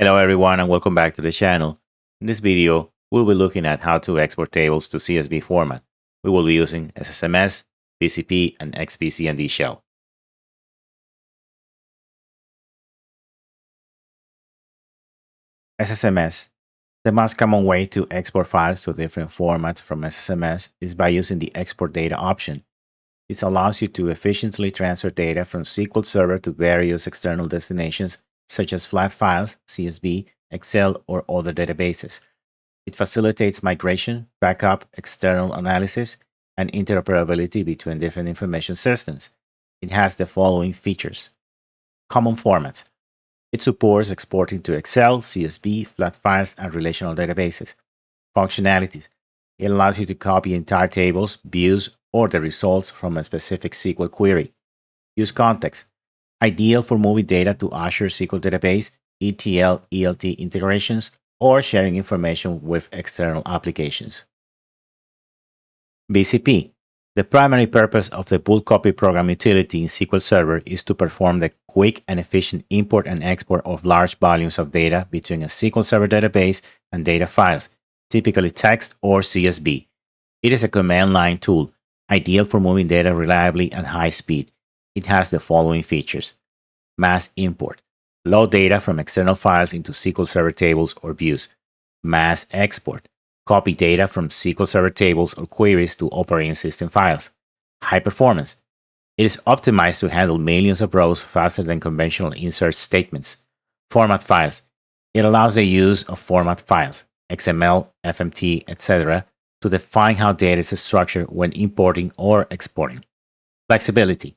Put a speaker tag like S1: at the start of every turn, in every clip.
S1: Hello everyone and welcome back to the channel. In this video, we'll be looking at how to export tables to CSV format. We will be using SSMS, BCP, and XPCMD shell. SSMS. The most common way to export files to different formats from SSMS is by using the Export Data option. This allows you to efficiently transfer data from SQL Server to various external destinations such as flat files, CSV, Excel, or other databases. It facilitates migration, backup, external analysis, and interoperability between different information systems. It has the following features. Common formats. It supports exporting to Excel, CSV, flat files, and relational databases. Functionalities. It allows you to copy entire tables, views, or the results from a specific SQL query. Use context. Ideal for moving data to Azure SQL Database, ETL, ELT integrations, or sharing information with external applications. BCP. The primary purpose of the bulk copy program utility in SQL Server is to perform the quick and efficient import and export of large volumes of data between a SQL Server database and data files, typically text or CSV. It is a command line tool, ideal for moving data reliably at high speed. It has the following features. Mass import. Load data from external files into SQL Server tables or views. Mass export. Copy data from SQL Server tables or queries to operating system files. High performance. It is optimized to handle millions of rows faster than conventional insert statements. Format files. It allows the use of format files, XML, FMT, etc., to define how data is structured when importing or exporting. Flexibility.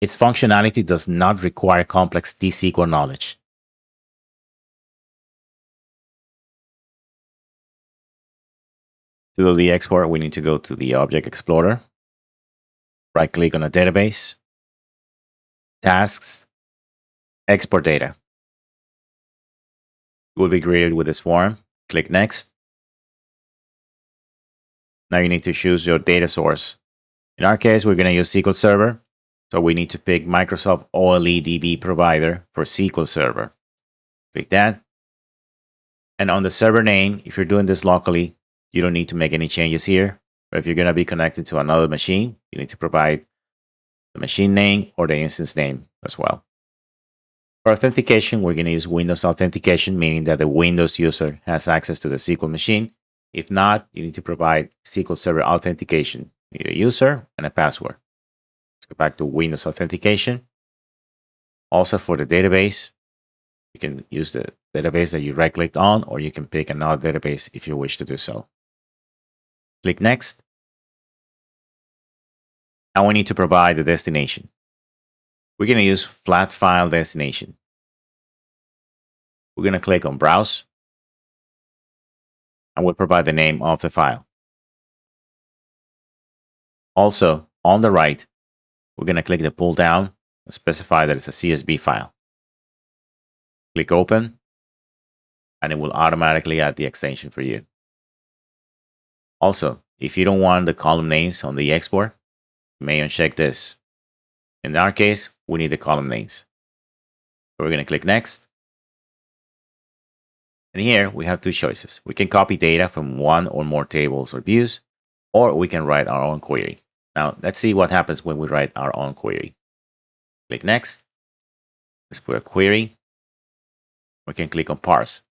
S1: Its functionality does not require complex T-SQL knowledge. To do the export, we need to go to the Object Explorer, right-click on a database, Tasks, Export Data. You will be greeted with this form. Click Next. Now you need to choose your data source. In our case, we're going to use SQL Server, so we need to pick Microsoft OLE DB provider for SQL Server. Click that. And on the server name, if you're doing this locally, you don't need to make any changes here. But if you're going to be connected to another machine, you need to provide the machine name or the instance name as well. For authentication, we're going to use Windows authentication, meaning that the Windows user has access to the SQL machine. If not, you need to provide SQL Server authentication. You need a user and a password. Let's go back to Windows authentication. Also for the database, you can use the database that you right-clicked on, or you can pick another database if you wish to do so. Click Next. Now we need to provide the destination. We're going to use flat file destination. We're going to click on Browse, and we'll provide the name of the file. Also, on the right, we're going to click the pull down and specify that it's a CSV file. Click Open, and it will automatically add the extension for you. Also, if you don't want the column names on the export, you may uncheck this. In our case, we need the column names. So we're going to click Next. And here we have two choices. We can copy data from one or more tables or views, or we can write our own query. Now, let's see what happens when we write our own query. Click Next. Let's put a query. We can click on Parse.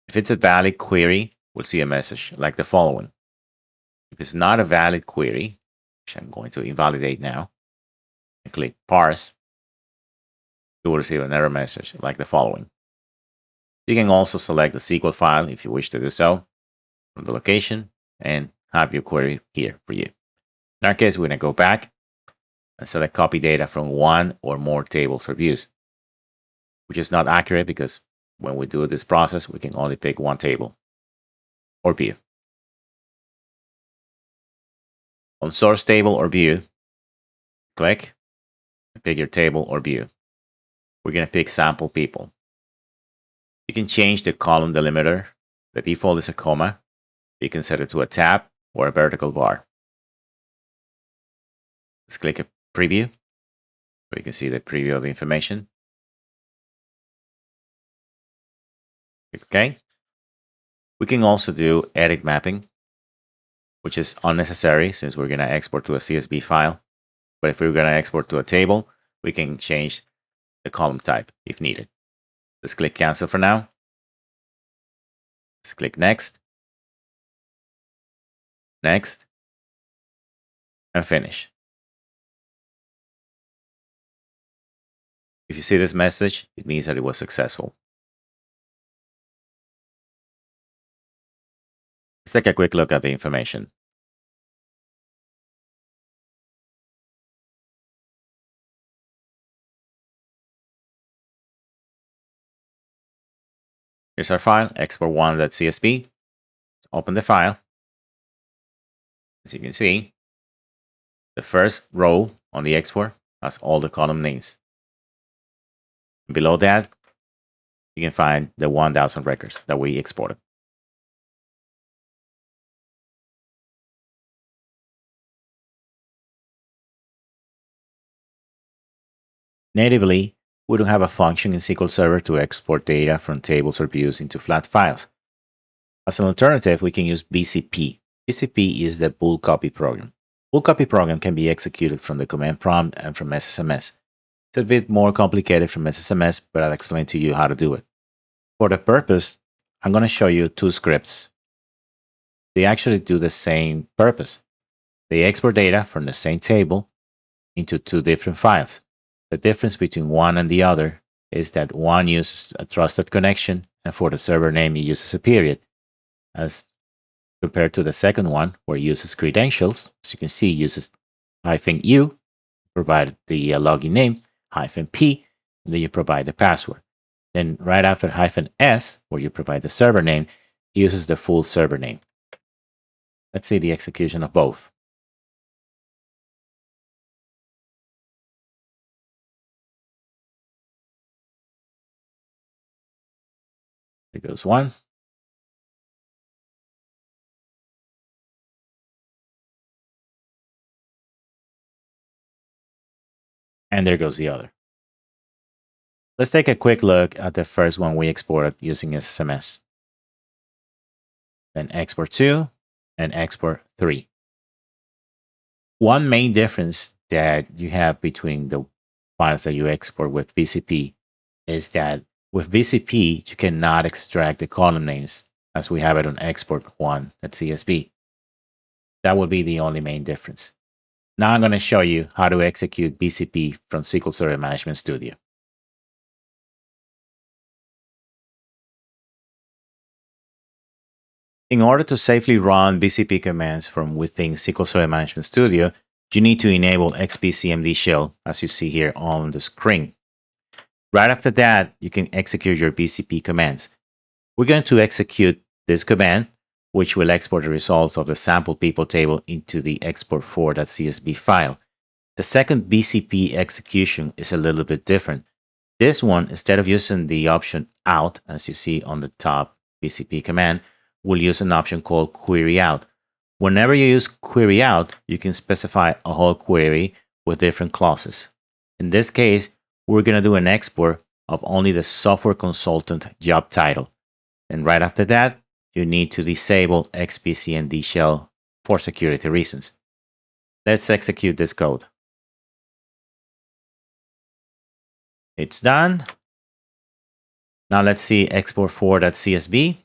S1: If it's a valid query, we'll see a message like the following. If it's not a valid query, which I'm going to invalidate now, and click Parse, you will receive an error message like the following. You can also select the SQL file if you wish to do so from the location and have your query here for you. In our case, we're going to go back and select copy data from one or more tables or views, which is not accurate because when we do this process, we can only pick one table or view. On source table or view, click and pick your table or view. We're going to pick sample people. You can change the column delimiter. The default is a comma. You can set it to a tab or a vertical bar. Let's click a preview so you can see the preview of the information. Okay. We can also do edit mapping, which is unnecessary since we're going to export to a CSV file. But if we're going to export to a table, we can change the column type if needed. Let's click cancel for now. Let's click next, next, and finish. If you see this message, it means that it was successful. Let's take a quick look at the information. Here's our file, export1.csv. Open the file. As you can see, the first row on the export has all the column names. Below that, you can find the 1,000 records that we exported. Natively, we don't have a function in SQL Server to export data from tables or views into flat files. As an alternative, we can use BCP. BCP is the bulk copy program. Bulk copy program can be executed from the command prompt and from SSMS. It's a bit more complicated from SSMS, but I'll explain to you how to do it. For the purpose, I'm going to show you two scripts. They actually do the same purpose. They export data from the same table into two different files. The difference between one and the other is that one uses a trusted connection, and for the server name, it uses a period, as compared to the second one, where it uses credentials. As you can see, it uses -u, provide the login name, -p, and then you provide the password. Then right after -s, where you provide the server name, it uses the full server name. Let's see the execution of both. There goes one. And there goes the other. Let's take a quick look at the first one we exported using SSMS. Then export 2 and export 3. One main difference that you have between the files that you export with BCP is that with BCP, you cannot extract the column names as we have it on export1.csv. That would be the only main difference. Now I'm going to show you how to execute BCP from SQL Server Management Studio. In order to safely run BCP commands from within SQL Server Management Studio, you need to enable xpcmd shell, as you see here on the screen. Right after that, you can execute your BCP commands. We're going to execute this command, which will export the results of the sample people table into the export4.csv file. The second BCP execution is a little bit different. This one, instead of using the option out, as you see on the top BCP command, we'll use an option called query out. Whenever you use query out, you can specify a whole query with different clauses. In this case, we're going to do an export of only the software consultant job title. And right after that, you need to disable xpcmd shell for security reasons. Let's execute this code. It's done. Now let's see export4.csv.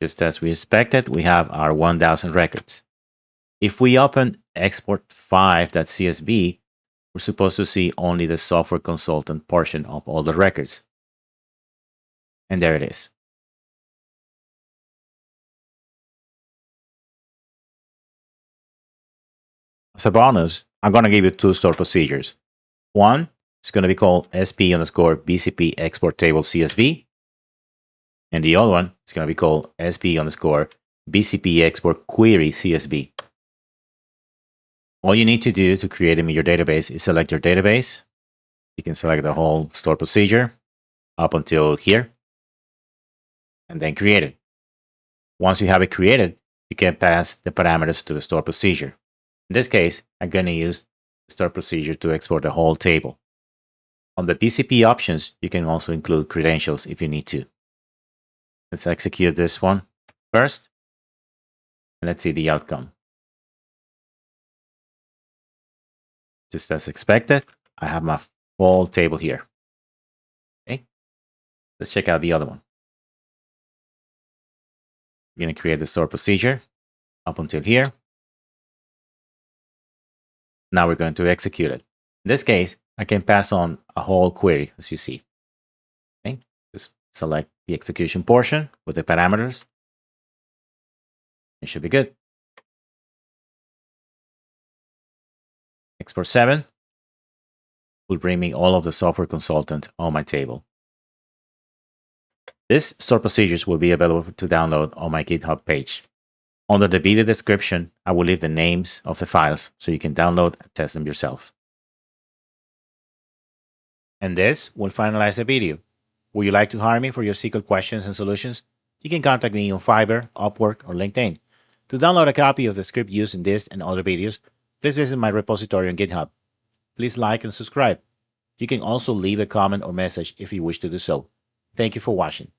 S1: Just as we expected, we have our 1,000 records. If we open export5.csv, we're supposed to see only the software consultant portion of all the records. And there it is. As a bonus, I'm going to give you two stored procedures. One is going to be called sp_bcp export table CSV. And the other one is going to be called sp_bcp export query CSV. All you need to do to create them in your database is select your database. You can select the whole stored procedure up until here, and then create it. Once you have it created, you can pass the parameters to the stored procedure. In this case, I'm going to use the stored procedure to export the whole table. On the PCP options, you can also include credentials if you need to. Let's execute this one first, and let's see the outcome. Just as expected, I have my full table here. Okay, let's check out the other one. I'm going to create the store procedure up until here. Now we're going to execute it. In this case, I can pass on a whole query, as you see. Okay, just select the execution portion with the parameters. It should be good. Export 7 will bring me all of the software consultant on my table. This store procedures will be available to download on my GitHub page. Under the video description, I will leave the names of the files so you can download and test them yourself. And this will finalize the video. Would you like to hire me for your SQL questions and solutions? You can contact me on Fiverr, Upwork, or LinkedIn. To download a copy of the script used in this and other videos, please visit my repository on GitHub. Please like and subscribe. You can also leave a comment or message if you wish to do so. Thank you for watching.